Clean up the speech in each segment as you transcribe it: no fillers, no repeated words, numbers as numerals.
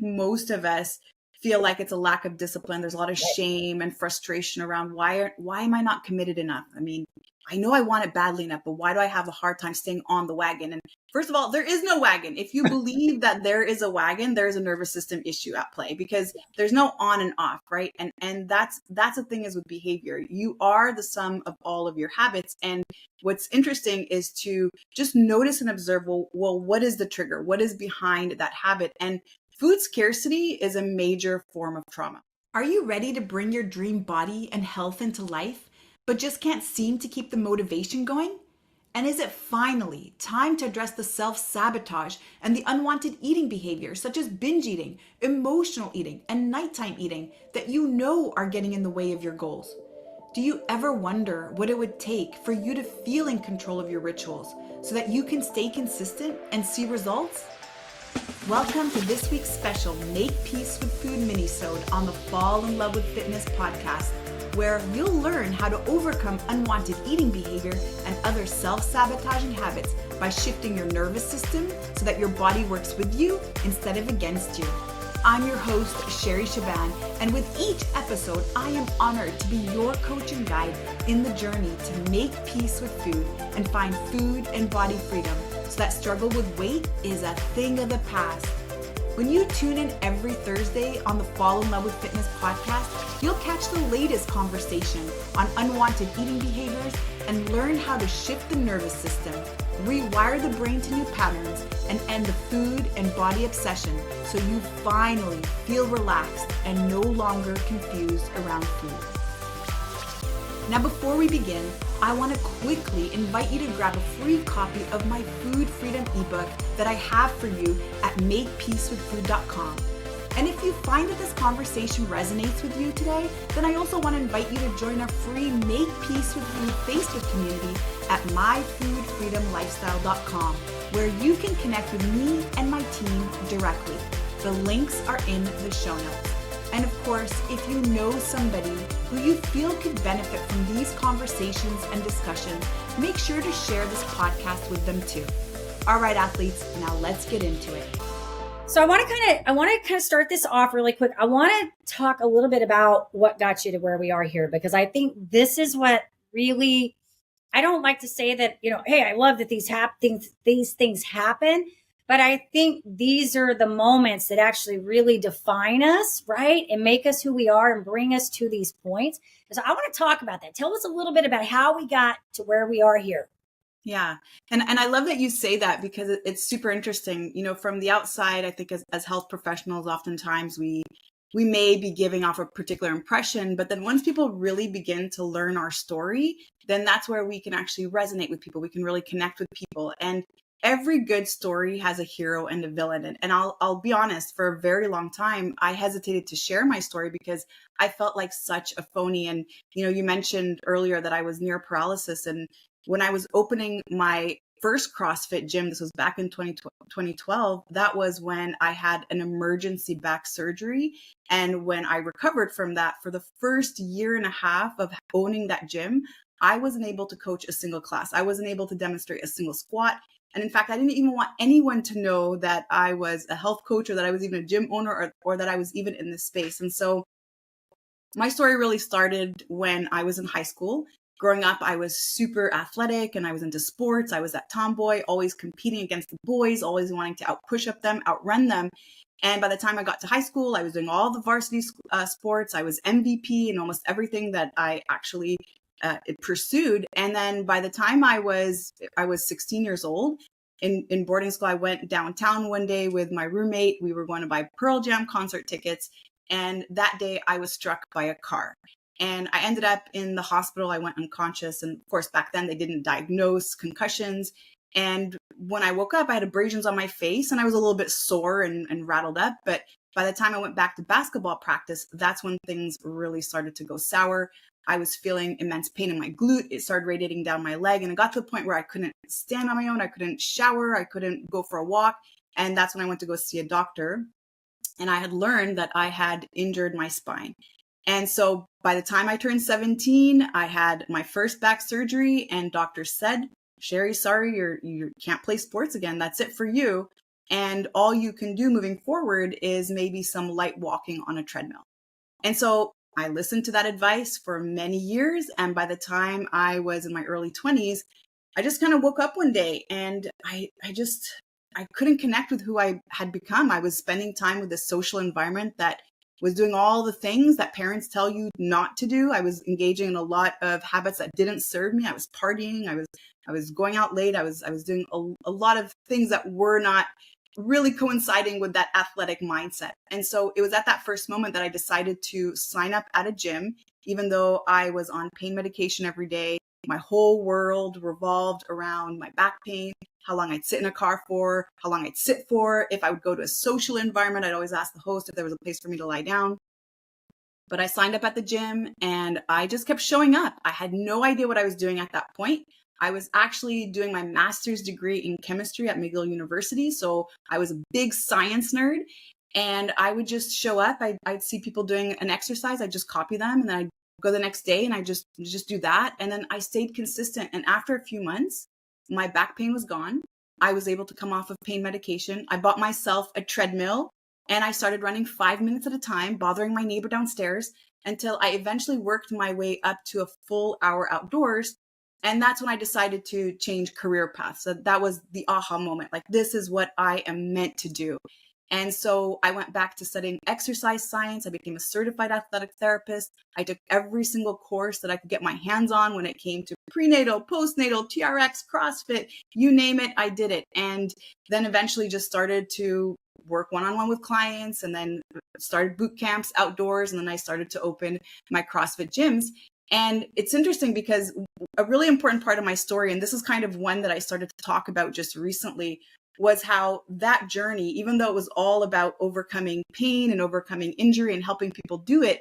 most of us feel like it's a lack of discipline. There's a lot of shame and frustration around why am I not committed enough? I mean, I know I want it badly enough, but why do I have a hard time staying on the wagon? And first of all, there is no wagon. If you believe that there is a wagon, there is a nervous system issue at play, because there's no on and off, right? And that's the thing is with behavior. You are the sum of all of your habits. And what's interesting is to just notice and observe, well, what is the trigger? What is behind that habit? And food scarcity is a major form of trauma. Are you ready to bring your dream body and health into life, but just can't seem to keep the motivation going? And is it finally time to address the self-sabotage and the unwanted eating behaviors such as binge eating, emotional eating, and nighttime eating that you know are getting in the way of your goals? Do you ever wonder what it would take for you to feel in control of your rituals so that you can stay consistent and see results? Welcome to this week's special Make Peace with Food Minisode on the Fall in Love with Fitness podcast, where you'll learn how to overcome unwanted eating behavior and other self-sabotaging habits by shifting your nervous system so that your body works with you instead of against you. I'm your host, Shaban, and with each episode, I am honored to be your coach and guide in the journey to make peace with food and find food and body freedom so that struggle with weight is a thing of the past. When you tune in every Thursday on the Fall in Love with Fitness podcast, you'll catch the latest conversation on unwanted eating behaviors and learn how to shift the nervous system, rewire the brain to new patterns, and end the food and body obsession so you finally feel relaxed and no longer confused around food. Now, before we begin, I want to quickly invite you to grab a free copy of my Food Freedom ebook that I have for you at makepeacewithfood.com. And if you find that this conversation resonates with you today, then I also want to invite you to join our free Make Peace with Food Facebook community at myfoodfreedomlifestyle.com, where you can connect with me and my team directly. The links are in the show notes. And of course, if you know somebody who you feel could benefit from these conversations and discussions, make sure to share this podcast with them too. All right, athletes, now let's get into it. So I want to kind of start this off really quick. I want to talk a little bit about what got you to where we are here, because I think this is what really, I don't like to say that, hey, I love that these things happen, but I think these are the moments that actually really define us, right? And make us who we are and bring us to these points. So I want to talk about that. Tell us a little bit about how we got to where we are here. Yeah. And I love that you say that, because it's super interesting. From the outside, I think as health professionals, oftentimes we may be giving off a particular impression, but then once people really begin to learn our story, then that's where we can actually resonate with people. We can really connect with people. And every good story has a hero and a villain. And I'll be honest, for a very long time, I hesitated to share my story because I felt like such a phony. And, you mentioned earlier that I was near paralysis. And when I was opening my first CrossFit gym, this was back in 2012, that was when I had an emergency back surgery. And when I recovered from that, for the first year and a half of owning that gym, I wasn't able to coach a single class. I wasn't able to demonstrate a single squat. And in fact, I didn't even want anyone to know that I was a health coach or that I was even a gym owner or that I was even in this space. And so my story really started when I was in high school. Growing up, I was super athletic and I was into sports. I was that tomboy, always competing against the boys, always wanting to out-push up them, outrun them. And by the time I got to high school, I was doing all the varsity sports. I was MVP in almost everything that I actually pursued. And then by the time I was 16 years old, in boarding school, I went downtown one day with my roommate. We were going to buy Pearl Jam concert tickets. And that day I was struck by a car. And I ended up in the hospital. I went unconscious. And of course, back then they didn't diagnose concussions. And when I woke up, I had abrasions on my face and I was a little bit sore and rattled up. But by the time I went back to basketball practice, that's when things really started to go sour. I was feeling immense pain in my glute. It started radiating down my leg. And it got to the point where I couldn't stand on my own. I couldn't shower. I couldn't go for a walk. And that's when I went to go see a doctor. And I had learned that I had injured my spine. And so by the time I turned 17, I had my first back surgery and doctor said, Sherry, sorry, you can't play sports again. That's it for you. And all you can do moving forward is maybe some light walking on a treadmill. And so I listened to that advice for many years. And by the time I was in my early 20s, I just kind of woke up one day and I couldn't connect with who I had become. I was spending time with a social environment that was doing all the things that parents tell you not to do. I was engaging in a lot of habits that didn't serve me. I was partying. I was going out late. I was doing a lot of things that were not really coinciding with that athletic mindset. And so it was at that first moment that I decided to sign up at a gym, even though I was on pain medication every day. My whole world revolved around my back pain, how long I'd sit in a car for, how long I'd sit for. If I would go to a social environment, I'd always ask the host if there was a place for me to lie down. But I signed up at the gym and I just kept showing up. I had no idea what I was doing at that point. I was actually doing my master's degree in chemistry at McGill University. So I was a big science nerd and I would just show up. I'd see people doing an exercise. I'd just copy them and then I'd go the next day and I just do that. And then I stayed consistent. And after a few months, my back pain was gone. I was able to come off of pain medication. I bought myself a treadmill and I started running 5 minutes at a time, bothering my neighbor downstairs until I eventually worked my way up to a full hour outdoors. And that's when I decided to change career paths. So that was the aha moment. Like, this is what I am meant to do. And so I went back to studying exercise science. I became a certified athletic therapist. I took every single course that I could get my hands on when it came to prenatal, postnatal, TRX, CrossFit, you name it, I did it. And then eventually just started to work one-on-one with clients and then started boot camps outdoors. And then I started to open my CrossFit gyms. And it's interesting because a really important part of my story, and this is kind of one that I started to talk about just recently, was how that journey, even though it was all about overcoming pain and overcoming injury and helping people do it,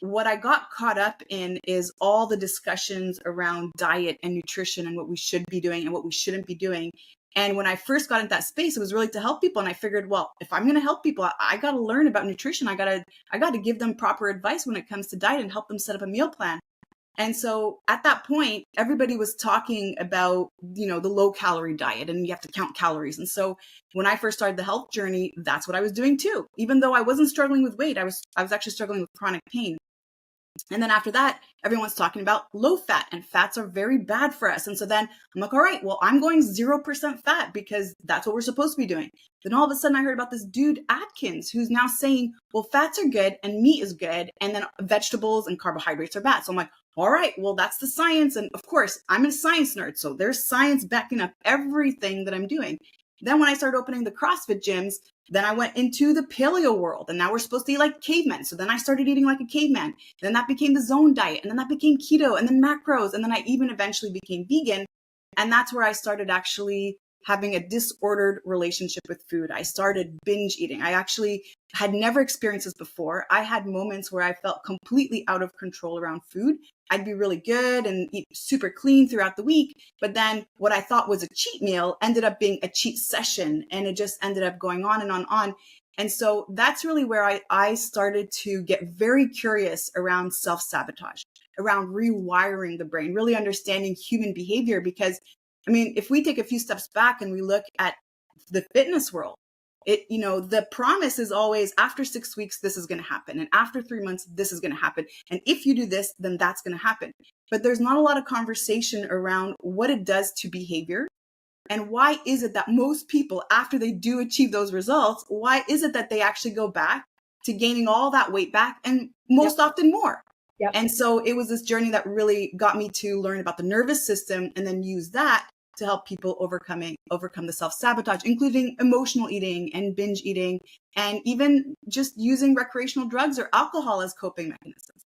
what I got caught up in is all the discussions around diet and nutrition and what we should be doing and what we shouldn't be doing. And when I first got into that space, it was really to help people. And I figured, well, if I'm going to help people, I got to learn about nutrition. I got to give them proper advice when it comes to diet and help them set up a meal plan. And so at that point, everybody was talking about, the low calorie diet and you have to count calories. And so when I first started the health journey, that's what I was doing too. Even though I wasn't struggling with weight, I was actually struggling with chronic pain. And then after that, everyone's talking about low fat, and fats are very bad for us. And so then I'm like, all right, well, I'm going 0% fat because that's what we're supposed to be doing. Then all of a sudden I heard about this dude Atkins who's now saying, well, fats are good and meat is good. And then vegetables and carbohydrates are bad. So I'm like, all right, well, that's the science. And of course, I'm a science nerd. So there's science backing up everything that I'm doing. Then when I started opening the CrossFit gyms, then I went into the paleo world and now we're supposed to eat like cavemen. So then I started eating like a caveman. Then that became the zone diet and then that became keto and then macros. And then I even eventually became vegan. And that's where I started actually having a disordered relationship with food. I started binge eating. I actually had never experienced this before. I had moments where I felt completely out of control around food. I'd be really good and eat super clean throughout the week. But then what I thought was a cheat meal ended up being a cheat session. And it just ended up going on and on and on. And so that's really where I started to get very curious around self-sabotage, around rewiring the brain, really understanding human behavior. Because I mean, if we take a few steps back and we look at the fitness world, the promise is always after 6 weeks, this is going to happen. And after 3 months, this is going to happen. And if you do this, then that's going to happen. But there's not a lot of conversation around what it does to behavior. And why is it that most people, after they do achieve those results, why is it that they actually go back to gaining all that weight back and most often more? Yep. And so it was this journey that really got me to learn about the nervous system and then use that to help people overcome the self-sabotage, including emotional eating and binge eating, and even just using recreational drugs or alcohol as coping mechanisms.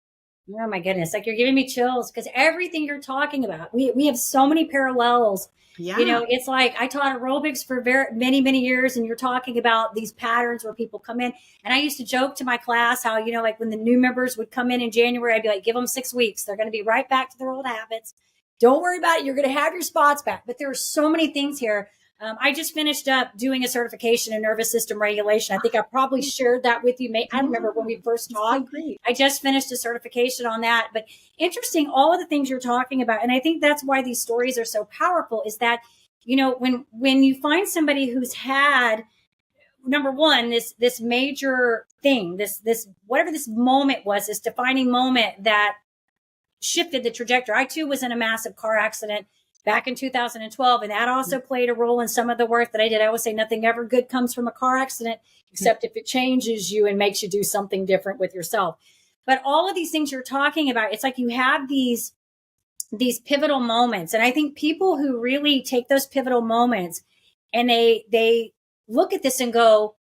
Oh my goodness. Like, you're giving me chills because everything you're talking about, we have so many parallels. Yeah. It's like I taught aerobics for many, many years, and you're talking about these patterns where people come in. And I used to joke to my class how, like when the new members would come in January, I'd be like, give them 6 weeks. They're going to be right back to their old habits. Don't worry about it. You're going to have your spots back. But there are so many things here. I just finished up doing a certification in nervous system regulation. I think I probably shared that with you. I don't remember when we first talked. I just finished a certification on that. But interesting, all of the things you're talking about. And I think that's why these stories are so powerful is that, when you find somebody who's had number one, this major thing, this whatever this moment was, this defining moment that shifted the trajectory. I too was in a massive car accident back in 2012, and that also played a role in some of the work that I did. I always say nothing ever good comes from a car accident, except if it changes you and makes you do something different with yourself. But all of these things you're talking about, it's like you have these pivotal moments. And I think people who really take those pivotal moments and they look at this and go,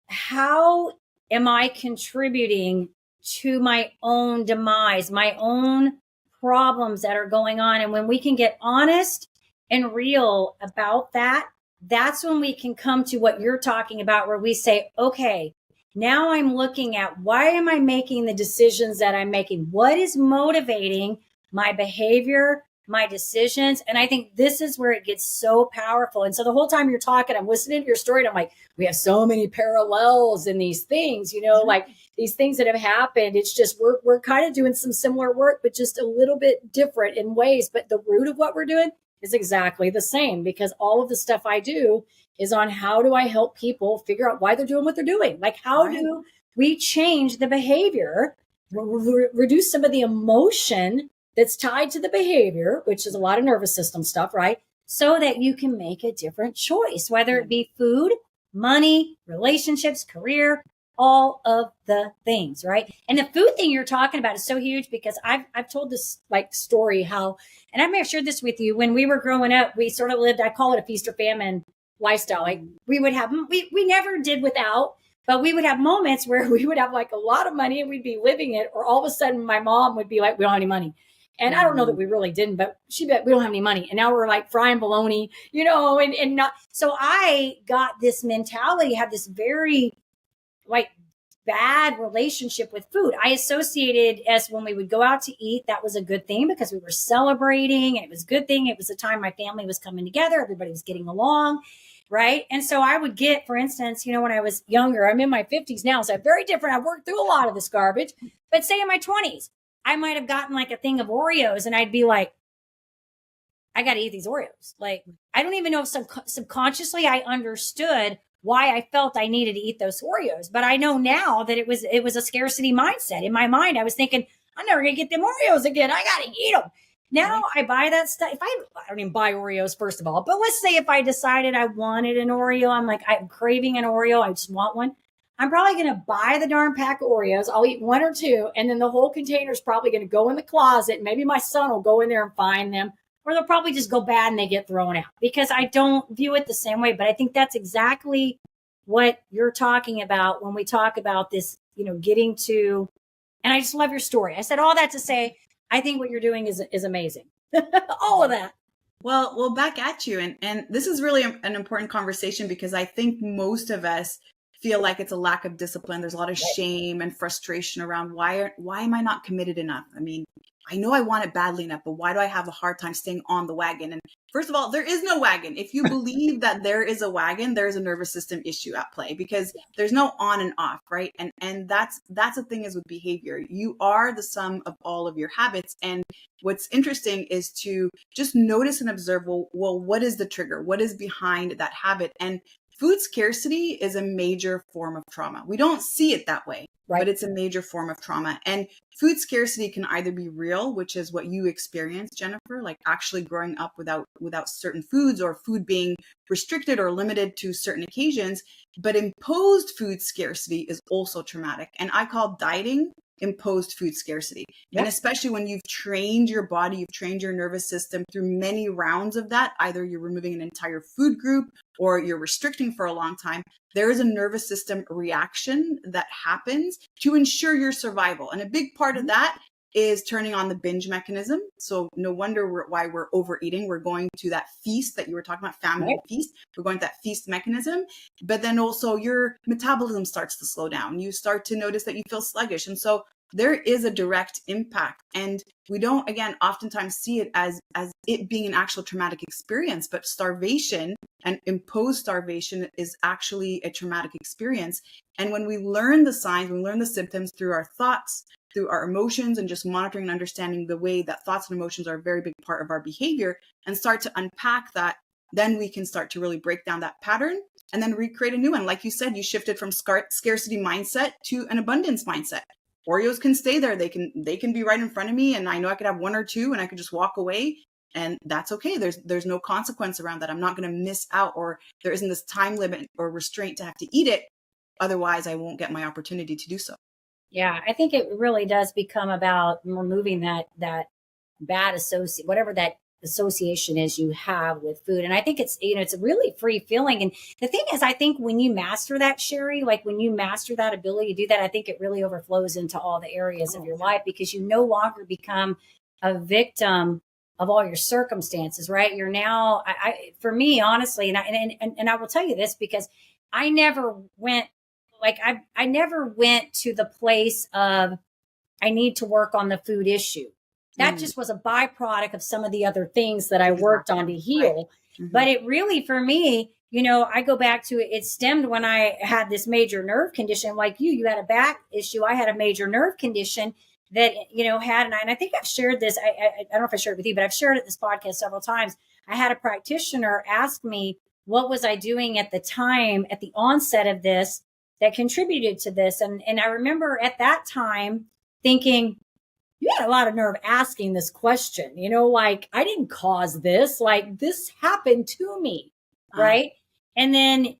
how am I contributing to my own demise, my own problems that are going on? And when we can get honest and real about that, that's when we can come to what you're talking about, where we say, okay, now I'm looking at, why am I making the decisions that I'm making? What is motivating my behavior, my decisions? And I think this is where it gets so powerful. And so the whole time you're talking, I'm listening to your story and I'm like, we have so many parallels in these things, like these things that have happened. It's just, we're kind of doing some similar work, but just a little bit different in ways. But the root of what we're doing is exactly the same, because all of the stuff I do is on how do I help people figure out why they're doing what they're doing? Like, how do we change the behavior, reduce some of the emotion that's tied to the behavior, which is a lot of nervous system stuff, right? So that you can make a different choice, whether it be food, money, relationships, career, all of the things, right? And the food thing you're talking about is so huge, because I've told this like story how, and I may have shared this with you, when we were growing up, we sort of lived, I call it a feast or famine lifestyle. Like we would have, we never did without, but we would have moments where we would have like a lot of money and we'd be living it, or all of a sudden my mom would be like, we don't have any money. And I don't know that we really didn't, but she bet we don't have any money. And now we're like frying bologna, and not. So I got this mentality, had this very like bad relationship with food. I associated as when we would go out to eat, that was a good thing because we were celebrating. And it was a good thing. It was a time my family was coming together. Everybody was getting along. Right. And so I would get, for instance, when I was younger, I'm in my 50s now, so I'm very different. I've worked through a lot of this garbage, but say in my 20s, I might have gotten like a thing of Oreos and I'd be like, I got to eat these Oreos. Like, I don't even know if subconsciously I understood why I felt I needed to eat those Oreos. But I know now that it was a scarcity mindset. In my mind, I was thinking, I'm never going to get them Oreos again. I got to eat them. Now I buy that stuff. I don't even buy Oreos, first of all. But let's say if I decided I wanted an Oreo, I'm like, I'm craving an Oreo. I just want one. I'm probably going to buy the darn pack of Oreos. I'll eat one or two, and then the whole container is probably going to go in the closet. Maybe my son will go in there and find them, or they'll probably just go bad and they get thrown out, because I don't view it the same way. But I think that's exactly what you're talking about when we talk about this, getting to, and I just love your story. I said all that to say, I think what you're doing is amazing. All of that. Well, back at you. And this is really an important conversation, because I think most of us feel like it's a lack of discipline. There's a lot of shame and frustration around why am I not committed enough? I mean, I know I want it badly enough, but why do I have a hard time staying on the wagon? And first of all, there is no wagon. If you believe that there is a wagon, there is a nervous system issue at play, because there's no on and off, right? And that's the thing is with behavior. You are the sum of all of your habits. And what's interesting is to just notice and observe, well, what is the trigger? What is behind that habit? And food scarcity is a major form of trauma. We don't see it that way, but it's a major form of trauma. And food scarcity can either be real, which is what you experienced, Jennifer, like actually growing up without certain foods, or food being restricted or limited to certain occasions. But imposed food scarcity is also traumatic. And I call dieting imposed food scarcity. And especially when you've trained your body, you've trained your nervous system through many rounds of that, either you're removing an entire food group or you're restricting for a long time, there is a nervous system reaction that happens to ensure your survival. And a big part of that is turning on the binge mechanism. So no wonder why we're overeating. We're going to that feast that you were talking about, famine feast. We're going to that feast mechanism. But then also your metabolism starts to slow down. You start to notice that you feel sluggish. And so there is a direct impact. And we don't, again, oftentimes see it as it being an actual traumatic experience, but starvation and imposed starvation is actually a traumatic experience. And when we learn the signs, we learn the symptoms through our thoughts, through our emotions, and just monitoring and understanding the way that thoughts and emotions are a very big part of our behavior, and start to unpack that, then we can start to really break down that pattern and then recreate a new one. Like you said, you shifted from scarcity mindset to an abundance mindset. Oreos can stay there. They can be right in front of me, and I know I could have one or two and I could just walk away, and that's okay. There's no consequence around that. I'm not going to miss out, or there isn't this time limit or restraint to have to eat it. Otherwise, I won't get my opportunity to do so. Yeah, I think it really does become about removing that bad whatever that association is you have with food. And I think it's, it's a really free feeling. And the thing is, I think when you master that, Sherry, like when you master that ability to do that, I think it really overflows into all the areas of your life, because you no longer become a victim of all your circumstances, right? You're now, for me, honestly, and I will tell you this, because I never went, I never went to the place of, I need to work on the food issue. That just was a byproduct of some of the other things that I worked on to heal. Right. But it really, for me, I go back to it stemmed when I had this major nerve condition. Like you had a back issue. I had a major nerve condition that, and I think I've shared this. I don't know if I shared it with you, but I've shared it in this podcast several times. I had a practitioner ask me, what was I doing at the time, at the onset of this, that contributed to this? And I remember at that time thinking, you had a lot of nerve asking this question, like, I didn't cause this, like this happened to me. Right. And then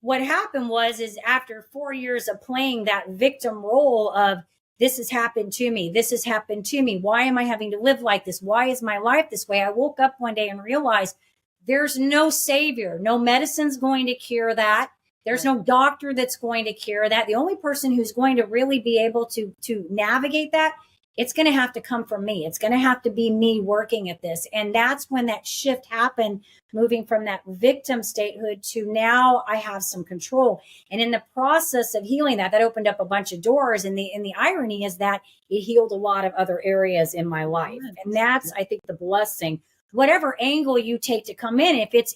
what happened is after 4 years of playing that victim role of, this has happened to me. This has happened to me. Why am I having to live like this? Why is my life this way? I woke up one day and realized there's no savior. No medicine's going to cure that. There's no doctor that's going to cure that. The only person who's going to really be able to navigate that, it's going to have to come from me. It's going to have to be me working at this. And that's when that shift happened, moving from that victim statehood to now I have some control. And in the process of healing that opened up a bunch of doors. And the irony is that it healed a lot of other areas in my life. And that's, I think, the blessing. Whatever angle you take to come in, if it's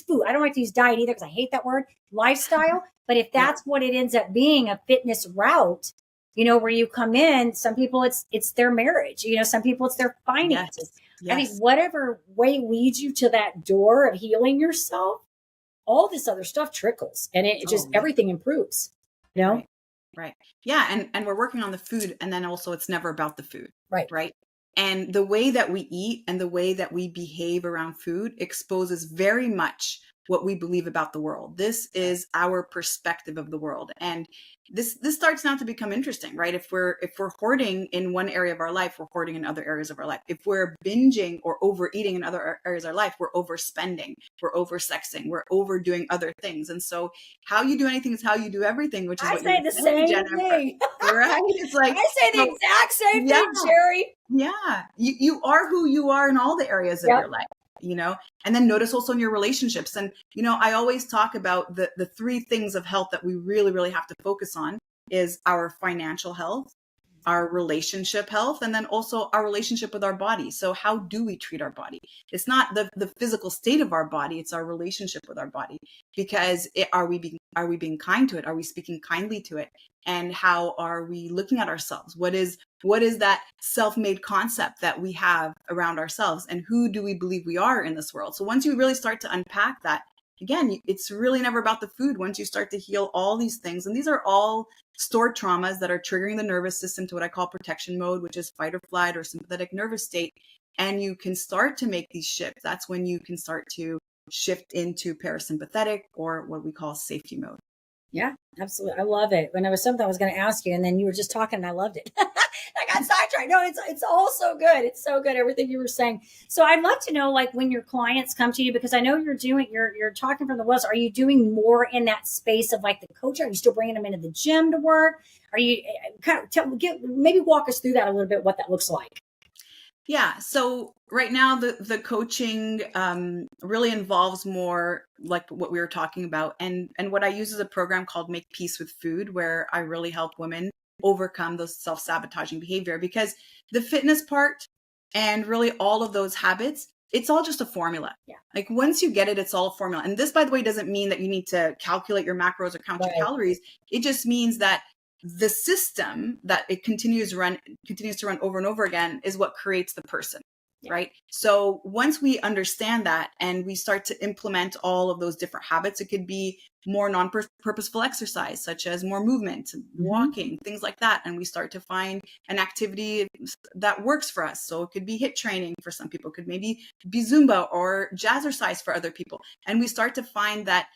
food, I don't like to use diet either because I hate that word, lifestyle. But if that's what it ends up being, a fitness route, where you come in, some people it's their marriage, some people it's their finances. Yes. I think whatever way leads you to that door of healing yourself, all this other stuff trickles, and it just everything improves, Right. Yeah. And we're working on the food, and then also it's never about the food. Right. And the way that we eat and the way that we behave around food exposes very much what we believe about the world. This is our perspective of the world. And this starts now to become interesting, right? If we're hoarding in one area of our life, we're hoarding in other areas of our life. If we're binging or overeating in other areas of our life, we're overspending, we're oversexing, we're overdoing other things. And so how you do anything is how you do everything, which is what say the same thing. Right? It's like I say the exact same thing, Jerry. Yeah. You are who you are in all the areas of your life. And then notice also in your relationships. And, I always talk about the three things of health that we really, really have to focus on is our financial health, our relationship health, and then also our relationship with our body. So how do we treat our body? It's not the physical state of our body. It's our relationship with our body, because are we being kind to it? Are we speaking kindly to it? And how are we looking at ourselves? What is that self-made concept that we have around ourselves? And who do we believe we are in this world? So once you really start to unpack that, again, it's really never about the food. Once you start to heal all these things, and these are all stored traumas that are triggering the nervous system to what I call protection mode, which is fight or flight or sympathetic nervous state. And you can start to make these shifts. That's when you can start to shift into parasympathetic, or what we call safety mode. Yeah, absolutely. I love it. When there was something I was going to ask you, and then you were just talking and I loved it. I got sidetracked. No, it's all so good. It's so good, everything you were saying. So I'd love to know, like, when your clients come to you, because I know you're talking from the wells. Are you doing more in that space of like the coaching? Are you still bringing them into the gym to work? Are you maybe walk us through that a little bit, what that looks like? Yeah. So right now the coaching really involves more like what we were talking about. And what I use is a program called Make Peace with Food, where I really help women overcome those self-sabotaging behavior, because the fitness part and really all of those habits, it's all just a formula. Yeah. Like once you get it, it's all a formula. And this, by the way, doesn't mean that you need to calculate your macros or count your calories. It just means that the system that it continues to run over and over again is what creates the person. right? So once we understand that and we start to implement all of those different habits, it could be more non-purposeful exercise, such as more movement, walking, things like that. And we start to find an activity that works for us. So it could be HIIT training for some people, it could maybe be Zumba or jazzercise for other people. And we start to find that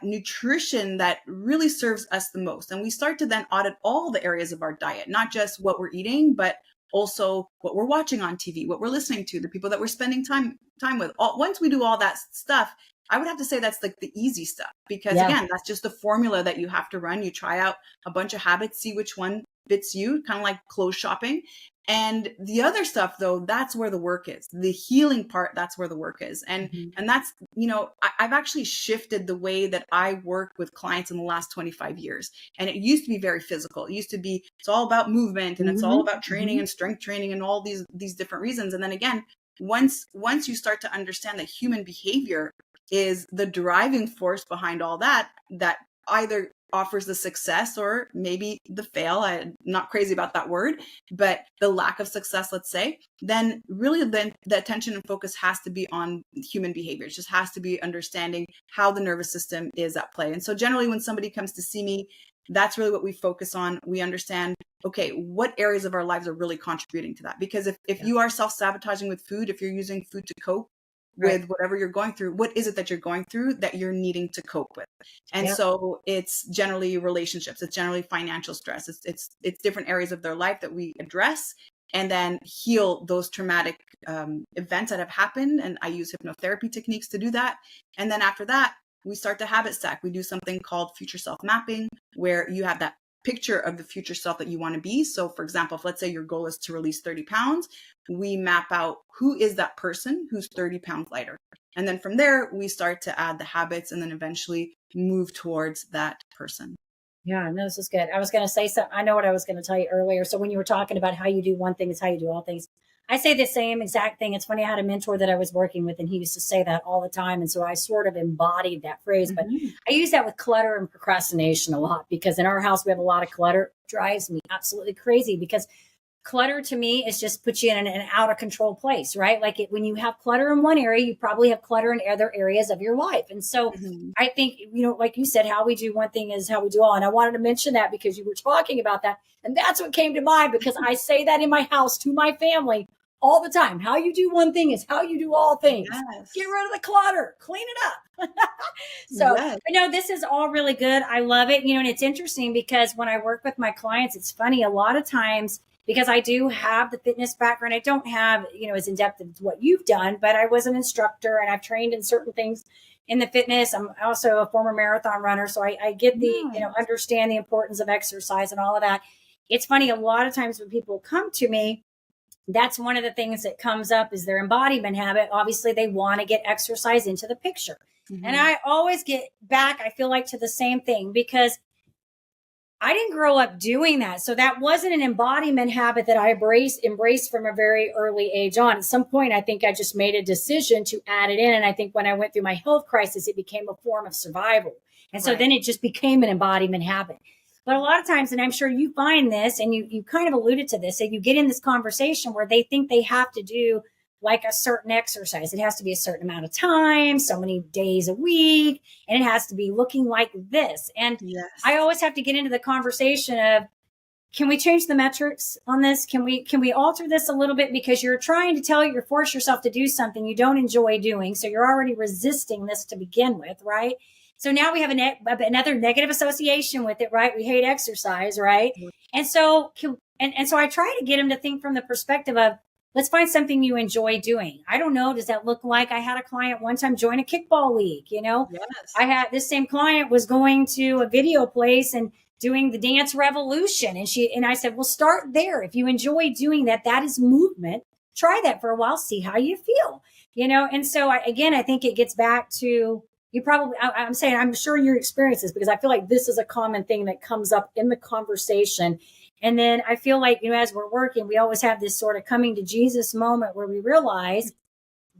nutrition that really serves us the most. And we start to then audit all the areas of our diet, not just what we're eating, but also what we're watching on TV, what we're listening to, the people that we're spending time with. Once we do all that stuff, I would have to say that's like the easy stuff, because again, that's just the formula that you have to run. You try out a bunch of habits, see which one fits you, kind of like clothes shopping. And the other stuff, though, that's where the work is. The healing part, that's where the work is. And that's, I've actually shifted the way that I work with clients in the last 25 years. And it used to be very physical. It used to be, it's all about movement and it's all about training and strength training and all these different reasons. And then again, once you start to understand that human behavior is the driving force behind all that either offers the success or maybe the fail. I'm not crazy about that word, but the lack of success, let's say, then really then the attention and focus has to be on human behavior. It just has to be understanding how the nervous system is at play. And so generally when somebody comes to see me, that's really what we focus on. We understand, okay, what areas of our lives are really contributing to that? Because if you are self-sabotaging with food, if you're using food to cope with whatever you're going through, what is it that you're going through that you're needing to cope with? And so it's generally relationships, it's generally financial stress, it's different areas of their life that we address and then heal those traumatic events that have happened. And I use hypnotherapy techniques to do that. And then after that, we start to habit stack. We do something called future self mapping, where you have that picture of the future self that you want to be. So for example, if let's say your goal is to release 30 pounds, we map out who is that person who's 30 pounds lighter. And then from there, we start to add the habits and then eventually move towards that person. Yeah, no, this is good. I was going to say something. I know what I was going to tell you earlier. So when you were talking about how you do one thing is how you do all things, I say the same exact thing. It's funny. I had a mentor that I was working with and he used to say that all the time. And so I sort of embodied that phrase, but I use that with clutter and procrastination a lot because in our house, we have a lot of clutter. It drives me absolutely crazy because clutter to me is just put you in an out of control place, right? Like when you have clutter in one area, you probably have clutter in other areas of your life. And so I think, like you said, how we do one thing is how we do all. And I wanted to mention that because you were talking about that. And that's what came to mind because I say that in my house to my family all the time. How you do one thing is how you do all things. Yes. Get rid of the clutter, clean it up. So, this is all really good. I love it. And it's interesting because when I work with my clients, it's funny. A lot of times, because I do have the fitness background, I don't have, as in-depth as what you've done, but I was an instructor and I've trained in certain things in the fitness. I'm also a former marathon runner. So I get the, understand the importance of exercise and all of that. It's funny. A lot of times when people come to me, that's one of the things that comes up is their embodiment habit. Obviously, they want to get exercise into the picture. And I always get back, I feel like, to the same thing because I didn't grow up doing that. So that wasn't an embodiment habit that I embraced from a very early age on. At some point, I think I just made a decision to add it in. And I think when I went through my health crisis, it became a form of survival. And so then it just became an embodiment habit. But a lot of times, and I'm sure you find this, and you kind of alluded to this, that you get in this conversation where they think they have to do like a certain exercise. It has to be a certain amount of time, so many days a week, and it has to be looking like this. And I always have to get into the conversation of, can we change the metrics on this? Can we alter this a little bit? Because you're trying to force yourself to do something you don't enjoy doing. So you're already resisting this to begin with, right? So now we have another negative association with it, right? We hate exercise, right? And so, so I try to get them to think from the perspective of, let's find something you enjoy doing. I don't know. Does that look like I had a client one time join a kickball league? I had this same client was going to a video place and doing the dance revolution. And I said, well, start there. If you enjoy doing that, that is movement. Try that for a while. See how you feel, And so I think it gets back to, I'm sure your experiences, because I feel like this is a common thing that comes up in the conversation. And then I feel like, as we're working, we always have this sort of coming to Jesus moment where we realize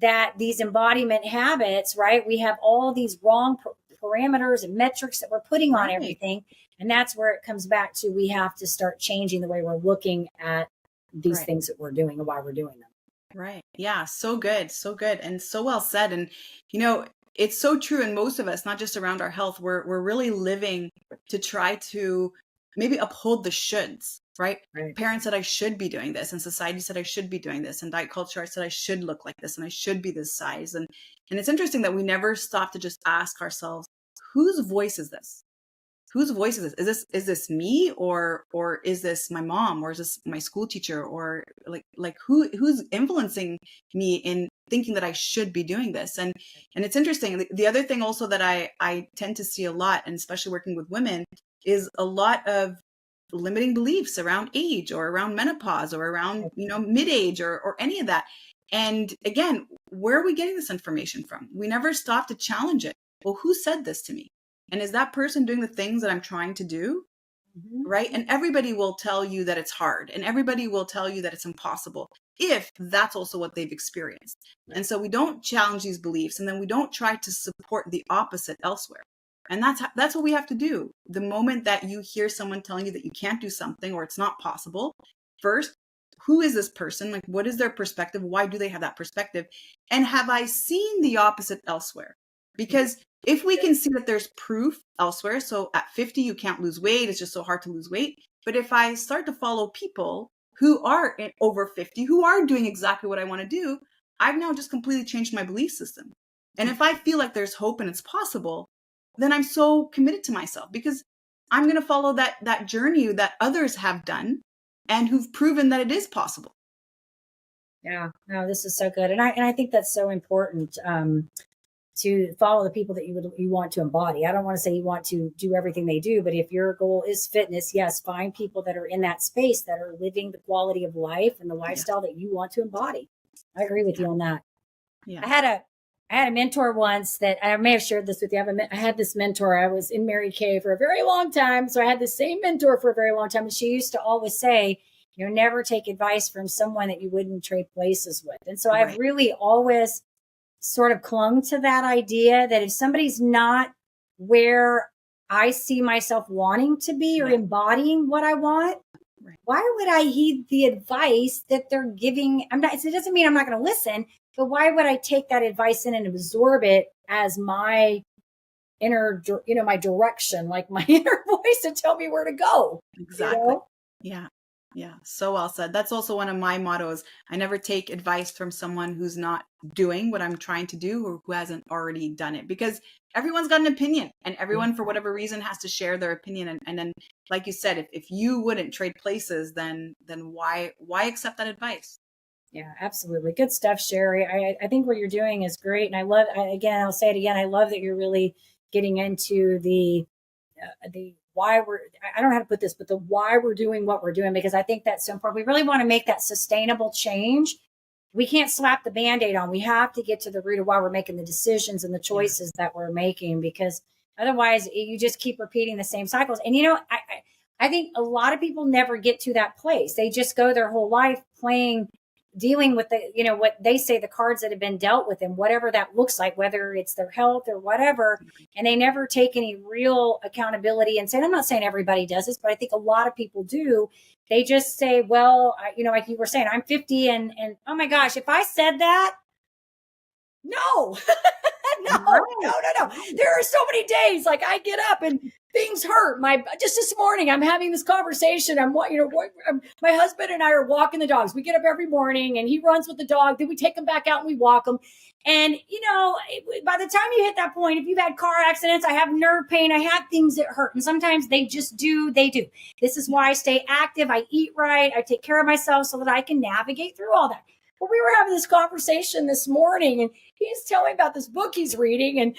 that these embodiment habits, right? We have all these wrong parameters and metrics that we're putting on everything. And that's where it comes back to, we have to start changing the way we're looking at these things that we're doing and why we're doing them. Right. Yeah. So good. So good. And so well said. And, you know, it's so true in most of us, not just around our health. We're really living to try to maybe uphold the shoulds, right? Right. Parents said I should be doing this, and society said I should be doing this, and diet culture said I should look like this, and I should be this size. And it's interesting that we never stop to just ask ourselves, whose voice is this? Whose voice is this? Is this me, or is this my mom, or is this my school teacher, or like who's influencing me in thinking that I should be doing this? And it's interesting. The other thing also that I tend to see a lot, and especially working with women, is a lot of limiting beliefs around age or around menopause or around, mid-age or any of that. And again, where are we getting this information from? We never stop to challenge it. Well, who said this to me? And is that person doing the things that I'm trying to do? Mm-hmm. Right. And everybody will tell you that it's hard, and everybody will tell you that it's impossible if that's also what they've experienced. And so we don't challenge these beliefs, and then we don't try to support the opposite elsewhere. And that's what we have to do. The moment that you hear someone telling you that you can't do something or it's not possible, first, who is this person? Like, what is their perspective? Why do they have that perspective? And have I seen the opposite elsewhere? Because if we can see that there's proof elsewhere, so at 50, you can't lose weight, it's just so hard to lose weight. But if I start to follow people who are over 50, who are doing exactly what I want to do, I've now just completely changed my belief system. And if I feel like there's hope and it's possible, then I'm so committed to myself, because I'm going to follow that journey that others have done and who've proven that it is possible. Yeah, no, this is so good. And I think that's so important. To follow the people that you want to embody. I don't want to say you want to do everything they do, but if your goal is fitness, yes, find people that are in that space that are living the quality of life and the lifestyle that you want to embody. I agree with you on that. Yeah. I had a mentor once that I may have shared this with you. I had this mentor. I was in Mary Kay for a very long time, so I had the same mentor for a very long time, and she used to always say, never take advice from someone that you wouldn't trade places with. And so I've really always sort of clung to that idea that if somebody's not where I see myself wanting to be or embodying what I want, why would I heed the advice that they're giving? It doesn't mean I'm not going to listen, but why would I take that advice in and absorb it as my inner, my direction, like my inner voice to tell me where to go? Exactly. Yeah. Yeah. So well said. That's also one of my mottos. I never take advice from someone who's not doing what I'm trying to do or who hasn't already done it, because everyone's got an opinion, and everyone, for whatever reason, has to share their opinion. And then, like you said, if you wouldn't trade places, then why accept that advice? Yeah, absolutely. Good stuff, Sherry. I think what you're doing is great. And again, I'll say it again. I love that you're really getting into the why I don't know how to put this, but the why we're doing what we're doing, because I think that's so important. We really want to make that sustainable change. We can't slap the Band-Aid on. We have to get to the root of why we're making the decisions and the choices that we're making, because otherwise you just keep repeating the same cycles. And, I think a lot of people never get to that place. They just go their whole life dealing with what they say, the cards that have been dealt with them, whatever that looks like, whether it's their health or whatever. And they never take any real accountability and say, I'm not saying everybody does this, but I think a lot of people do. They just say, well, like you were saying, I'm 50 and oh my gosh, if I said that, no, no. There are so many days like I get up and things hurt. Just this morning, I'm having this conversation. My husband and I are walking the dogs. We get up every morning and he runs with the dog. Then we take him back out and we walk him. And, by the time you hit that point, if you've had car accidents, I have nerve pain, I have things that hurt. And sometimes they do. This is why I stay active. I eat right. I take care of myself so that I can navigate through all that. Well, we were having this conversation this morning, and he's telling me about this book he's reading, and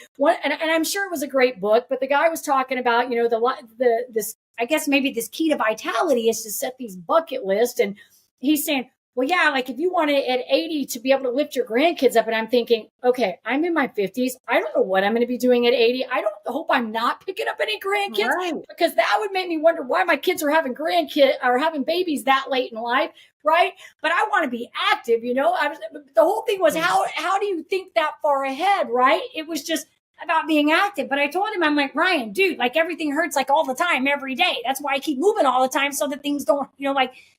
I'm sure it was a great book. But the guy was talking about, this. I guess maybe this key to vitality is to set these bucket lists, and he's saying, well, yeah, like if you wanted at 80 to be able to lift your grandkids up, and I'm thinking, okay, I'm in my 50s. I don't know what I'm going to be doing at 80. I hope I'm not picking up any grandkids, because that would make me wonder why my kids are having having babies that late in life. Right. But I want to be active, the whole thing was how do you think that far ahead? Right. It was just about being active. But I told him, I'm like, Ryan, dude, like everything hurts like all the time, every day. That's why I keep moving all the time, so that things don't,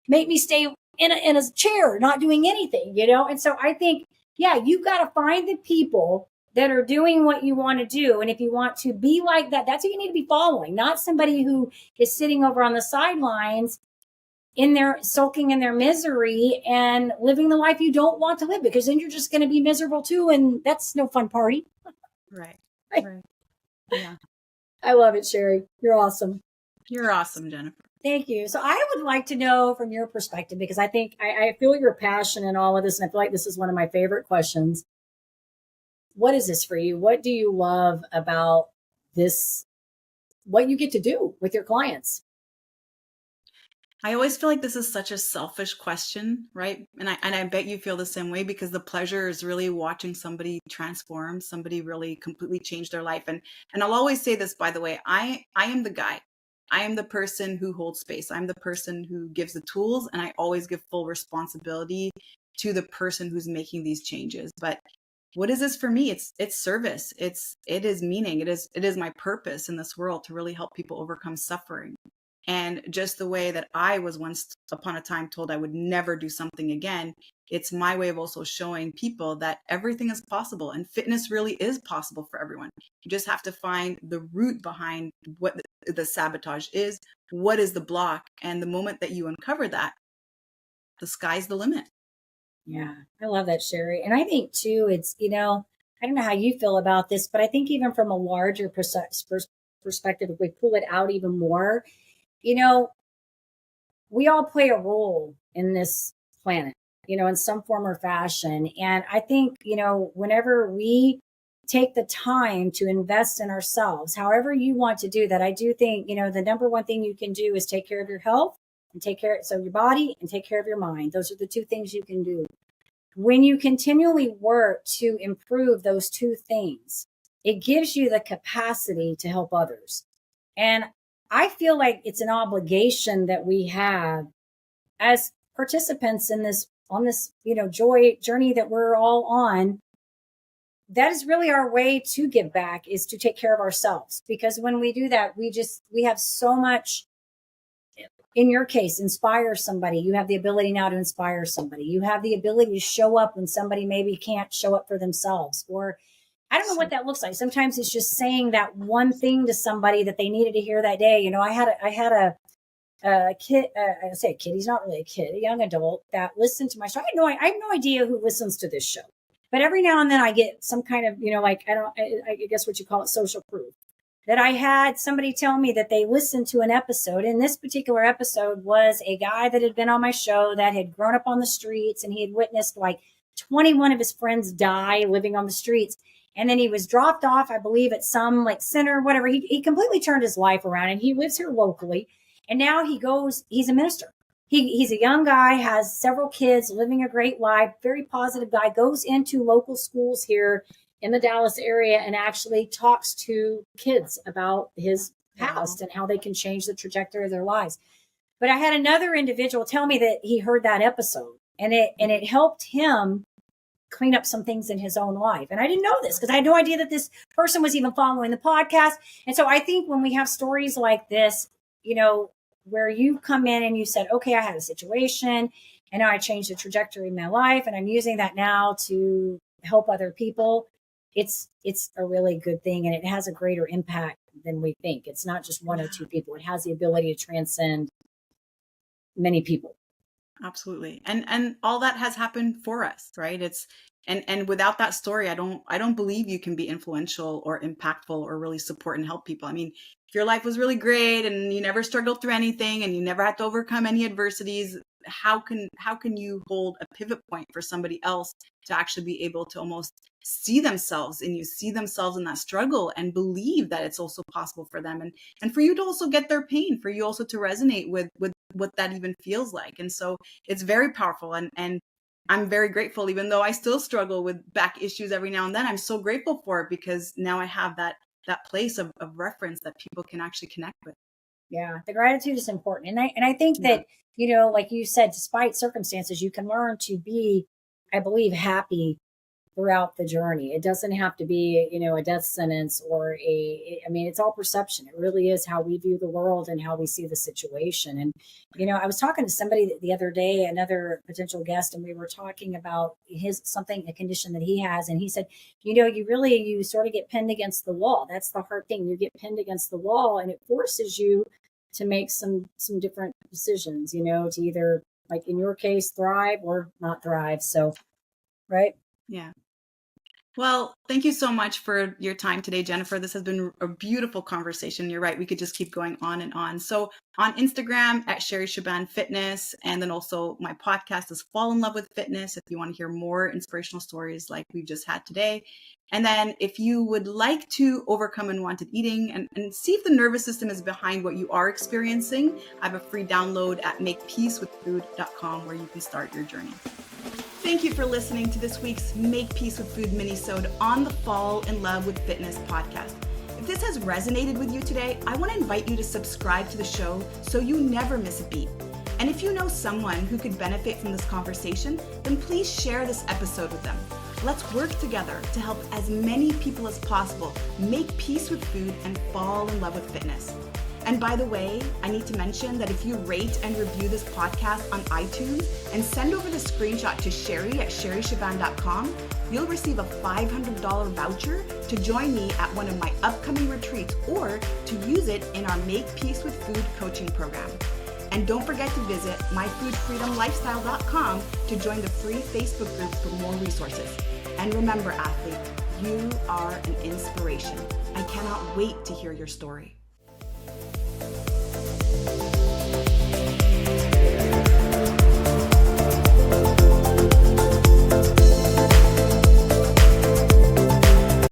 make me stay in a chair, not doing anything, you know? And so I think, yeah, you've got to find the people that are doing what you want to do. And if you want to be like that, that's who you need to be following, not somebody who is sitting over on the sidelines in their sulking in their misery and living the life you don't want to live, because then you're just going to be miserable too. And that's no fun party. Right. Right. Yeah. I love it, Sherry. You're awesome. You're awesome, Jennifer. Thank you. So I would like to know from your perspective, because I think I feel your passion in all of this. And I feel like this is one of my favorite questions. What is this for you? What do you love about this? What you get to do with your clients? I always feel like this is such a selfish question, right? And I bet you feel the same way, because the pleasure is really watching somebody transform, somebody really completely change their life. And I'll always say this, by the way, I am the guy. I am the person who holds space. I'm the person who gives the tools, and I always give full responsibility to the person who's making these changes. But what is this for me? It's service. It is meaning. It is my purpose in this world to really help people overcome suffering. And just the way that I was once upon a time told I would never do something again, it's my way of also showing people that everything is possible, and fitness really is possible for everyone. You just have to find the root behind what the sabotage is, what is the block, and the moment that you uncover that, the sky's the limit. Yeah, I love that, Sherry. And I think too, it's, you know, I don't know how you feel about this, but I think even from a larger perspective, if we pull it out even more, you know, we all play a role in this planet, you know, in some form or fashion. And I think, you know, whenever we take the time to invest in ourselves, however you want to do that, I do think, you know, the number one thing you can do is take care of your health and take care of your body and take care of your mind. Those are the two things you can do. When you continually work to improve those two things, it gives you the capacity to help others. And I feel like it's an obligation that we have as participants in this, on this, you know, joy journey that we're all on. That is really our way to give back, is to take care of ourselves. Because when we do that, we have so much, in your case, inspire somebody. You have the ability now to inspire somebody. You have the ability to show up when somebody maybe can't show up for themselves, or I don't know what that looks like. Sometimes it's just saying that one thing to somebody that they needed to hear that day. You know, I had a kid, I say a kid, he's not really a kid, a young adult that listened to my show. I have no idea who listens to this show, but every now and then I get some kind of, you know, like, I guess what you call it, social proof, that I had somebody tell me that they listened to an episode. And this particular episode was a guy that had been on my show that had grown up on the streets, and he had witnessed like 21 of his friends die living on the streets. And then he was dropped off, I believe, at some like center, whatever. He completely turned his life around, and he lives here locally. And now he's a minister. He's a young guy, has several kids, living a great life, very positive guy, goes into local schools here in the Dallas area and actually talks to kids about his past and how they can change the trajectory of their lives. But I had another individual tell me that he heard that episode, and it helped him clean up some things in his own life. And I didn't know this because I had no idea that this person was even following the podcast. And so I think when we have stories like this, you know, where you come in and you said, okay, I had a situation and now I changed the trajectory of my life, and I'm using that now to help other people. It's a really good thing, and it has a greater impact than we think. It's not just one or two people. It has the ability to transcend many people. Absolutely. And all that has happened for us, right? And without that story, I don't believe you can be influential or impactful or really support and help people. I mean, if your life was really great and you never struggled through anything and you never had to overcome any adversities, how can you hold a pivot point for somebody else to actually be able to almost see themselves in that struggle and believe that it's also possible for them, and for you to also get their pain, for you also to resonate with what that even feels like. And so it's very powerful, and I'm very grateful, even though I still struggle with back issues every now and then. I'm so grateful for it, because now I have that place of reference that people can actually connect with. Yeah, the gratitude is important. And I think that, you know, like you said, despite circumstances, you can learn to be, I believe, happy throughout the journey. It doesn't have to be, a death sentence or it's all perception. It really is how we view the world and how we see the situation. And, I was talking to somebody the other day, another potential guest, and we were talking about a condition that he has. And he said, you sort of get pinned against the wall. That's the hard thing. You get pinned against the wall, and it forces you to make some different decisions, to either, like in your case, thrive or not thrive. So, right. Yeah. Well, thank you so much for your time today, Jennifer. This has been a beautiful conversation. You're right. We could just keep going on and on. So on Instagram at Sherry Shaban Fitness, and then also my podcast is Fall in Love with Fitness if you want to hear more inspirational stories like we've just had today. And then if you would like to overcome unwanted eating and see if the nervous system is behind what you are experiencing, I have a free download at makepeacewithfood.com where you can start your journey. Thank you for listening to this week's Make Peace with Food Minisode on the Fall in Love with Fitness podcast. If this has resonated with you today, I want to invite you to subscribe to the show so you never miss a beat. And if you know someone who could benefit from this conversation, then please share this episode with them. Let's work together to help as many people as possible make peace with food and fall in love with fitness. And by the way, I need to mention that if you rate and review this podcast on iTunes and send over the screenshot to Sherry at sherryshaban.com, you'll receive a $500 voucher to join me at one of my upcoming retreats or to use it in our Make Peace with Food coaching program. And don't forget to visit myfoodfreedomlifestyle.com to join the free Facebook group for more resources. And remember, athlete, you are an inspiration. I cannot wait to hear your story.